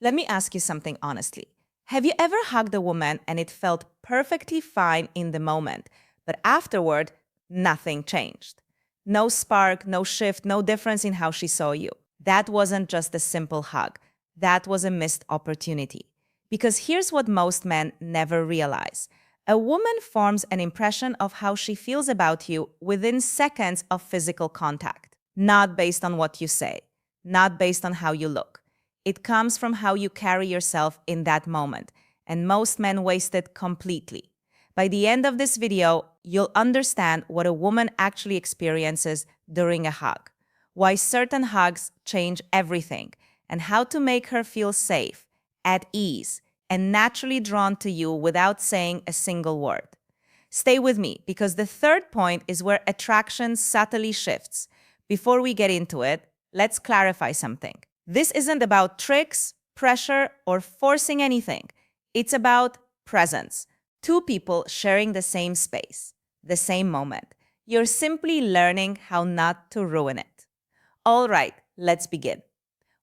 Let me ask you something honestly. Have you ever hugged a woman and it felt perfectly fine in the moment, but afterward, nothing changed? No spark, no shift, no difference in how she saw you. That wasn't just a simple hug. That was a missed opportunity. Because here's what most men never realize. A woman forms an impression of how she feels about you within seconds of physical contact, not based on what you say, not based on how you look. It comes from how you carry yourself in that moment, and most men waste it completely. By the end of this video, you'll understand what a woman actually experiences during a hug, why certain hugs change everything, and how to make her feel safe, at ease, and naturally drawn to you without saying a single word. Stay with me, because the third point is where attraction subtly shifts. Before we get into it, let's clarify something. This isn't about tricks, pressure, or forcing anything. It's about presence. Two people sharing the same space, the same moment. You're simply learning how not to ruin it. All right, let's begin.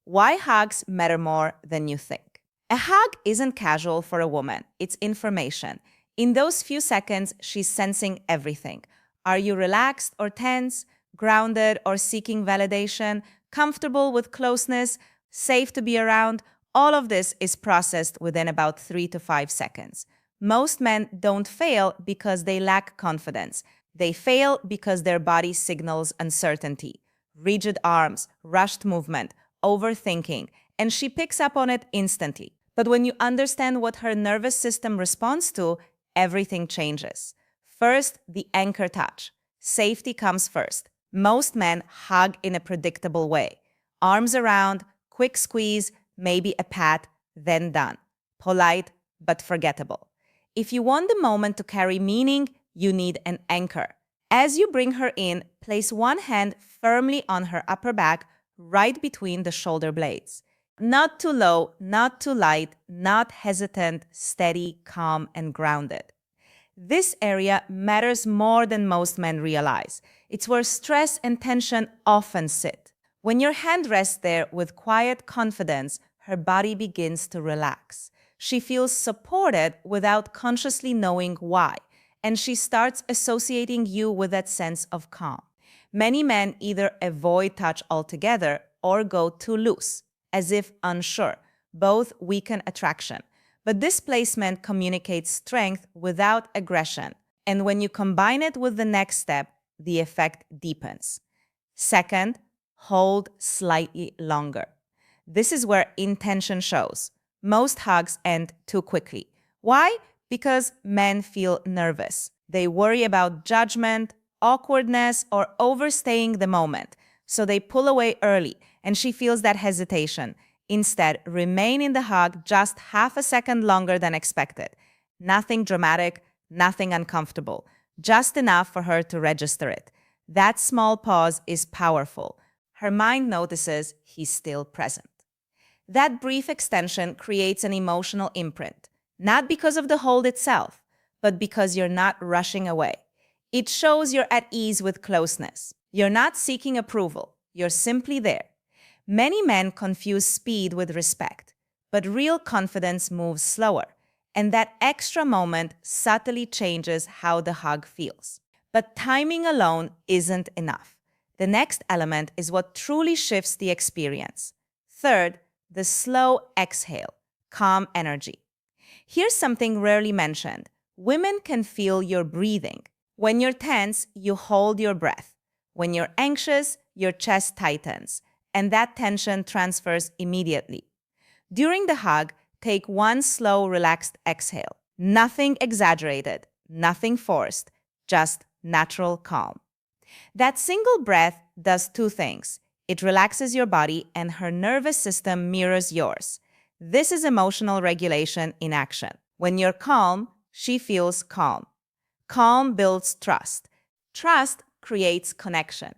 Why hugs matter more than you think. A hug isn't casual for a woman, it's information. In those few seconds, she's sensing everything. Are you relaxed or tense, grounded or seeking validation, comfortable with closeness, safe to be around? All of this is processed within about 3 to 5 seconds. Most men don't fail because they lack confidence. They fail because their body signals uncertainty, rigid arms, rushed movement, overthinking, and she picks up on it instantly. But when you understand what her nervous system responds to, everything changes. First, the anchor touch. Safety comes first. Most men hug in a predictable way. Arms around, quick squeeze, maybe a pat, then done. Polite, but forgettable. If you want the moment to carry meaning, you need an anchor. As you bring her in, place one hand firmly on her upper back, right between the shoulder blades. Not too low, not too light, not hesitant, steady, calm, and grounded. This area matters more than most men realize. It's where stress and tension often sit. When your hand rests there with quiet confidence, her body begins to relax. She feels supported without consciously knowing why, and she starts associating you with that sense of calm. Many men either avoid touch altogether or go too loose, as if unsure. Both weaken attraction. But this placement communicates strength without aggression. And when you combine it with the next step, the effect deepens. Second, hold slightly longer. This is where intention shows. Most hugs end too quickly. Why? Because men feel nervous. They worry about judgment, awkwardness, or overstaying the moment. So they pull away early, and she feels that hesitation. Instead, remain in the hug just half a second longer than expected. Nothing dramatic, nothing uncomfortable, just enough for her to register it. That small pause is powerful. Her mind notices he's still present. That brief extension creates an emotional imprint, not because of the hold itself, but because you're not rushing away. It shows you're at ease with closeness. You're not seeking approval. You're simply there. Many men confuse speed with respect, but real confidence moves slower, and that extra moment subtly changes how the hug feels. But timing alone isn't enough. The next element is what truly shifts the experience. Third, the slow exhale, calm energy. Here's something rarely mentioned. Women can feel your breathing. When you're tense, you hold your breath. When you're anxious, your chest tightens, and that tension transfers immediately. During the hug, take one slow, relaxed exhale. Nothing exaggerated, nothing forced, just natural calm. That single breath does two things. It relaxes your body, and her nervous system mirrors yours. This is emotional regulation in action. When you're calm, she feels calm. Calm builds trust. Trust creates connection.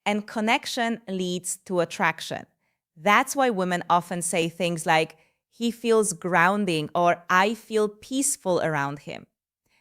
And connection leads to attraction. That's why women often say things like, he feels grounding, or I feel peaceful around him.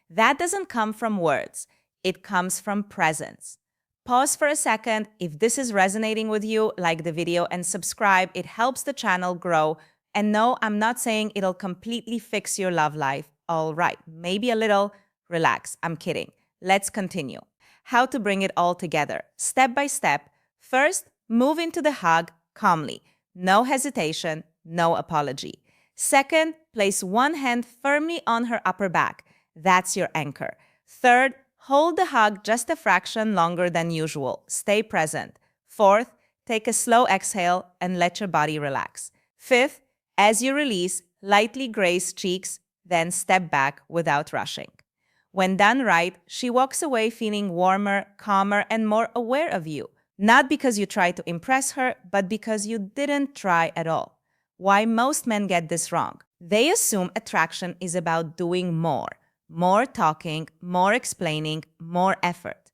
That doesn't come from words. It comes from presence. Pause for a second. If this is resonating with you, like the video and subscribe. It helps the channel grow And no, I'm not saying it'll completely fix your love life. All right, maybe a little. Relax, I'm kidding. Let's continue. How to bring it all together, step by step. First, move into the hug calmly. No hesitation, no apology. Second, place one hand firmly on her upper back. That's your anchor. Third, hold the hug just a fraction longer than usual. Stay present. Fourth, take a slow exhale and let your body relax. Fifth, as you release, lightly graze cheeks, then step back without rushing. When done right, she walks away feeling warmer, calmer, and more aware of you. Not because you tried to impress her, but because you didn't try at all. Why most men get this wrong? They assume attraction is about doing more talking, more explaining, more effort.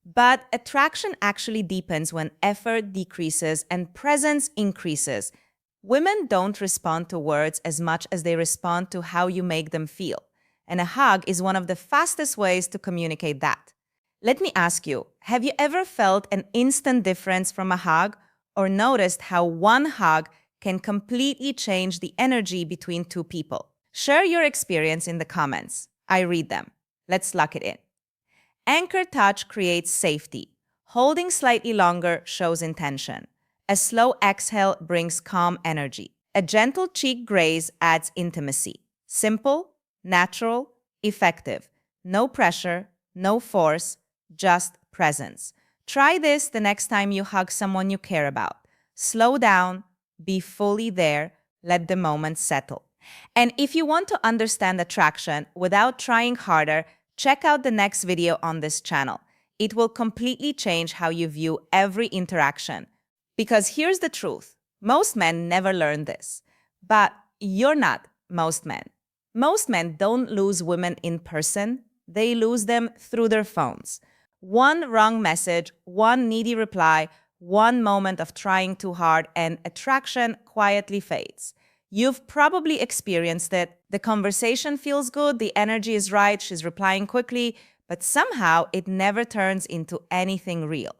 But attraction actually deepens when effort decreases and presence increases. Women don't respond to words as much as they respond to how you make them feel. And a hug is one of the fastest ways to communicate that. Let me ask you, have you ever felt an instant difference from a hug or noticed how one hug can completely change the energy between two people? Share your experience in the comments. I read them. Let's lock it in. Anchor touch creates safety. Holding slightly longer shows intention. A slow exhale brings calm energy. A gentle cheek graze adds intimacy. Simple, natural, effective. No pressure, no force, just presence. Try this the next time you hug someone you care about. Slow down, be fully there, let the moment settle. And if you want to understand attraction without trying harder, check out the next video on this channel. It will completely change how you view every interaction. Because here's the truth, most men never learn this. But you're not most men. Most men don't lose women in person, they lose them through their phones. One wrong message, one needy reply, one moment of trying too hard, and attraction quietly fades. You've probably experienced it. The conversation feels good, the energy is right, she's replying quickly, but somehow it never turns into anything real.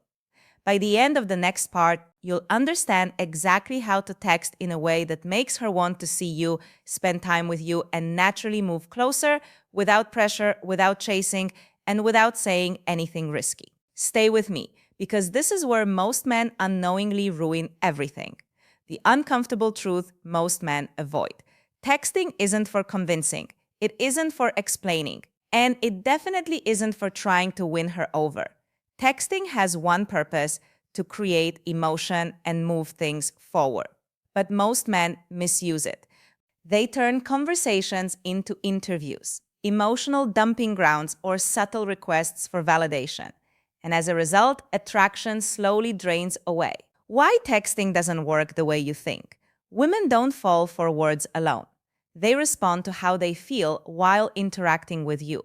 By the end of the next part, you'll understand exactly how to text in a way that makes her want to see you, spend time with you, and naturally move closer without pressure, without chasing, and without saying anything risky. Stay with me, because this is where most men unknowingly ruin everything. The uncomfortable truth most men avoid. Texting isn't for convincing, it isn't for explaining, and it definitely isn't for trying to win her over. Texting has one purpose: to create emotion and move things forward. But most men misuse it. They turn conversations into interviews, emotional dumping grounds, or subtle requests for validation. And as a result, attraction slowly drains away. Why texting doesn't work the way you think? Women don't fall for words alone. They respond to how they feel while interacting with you.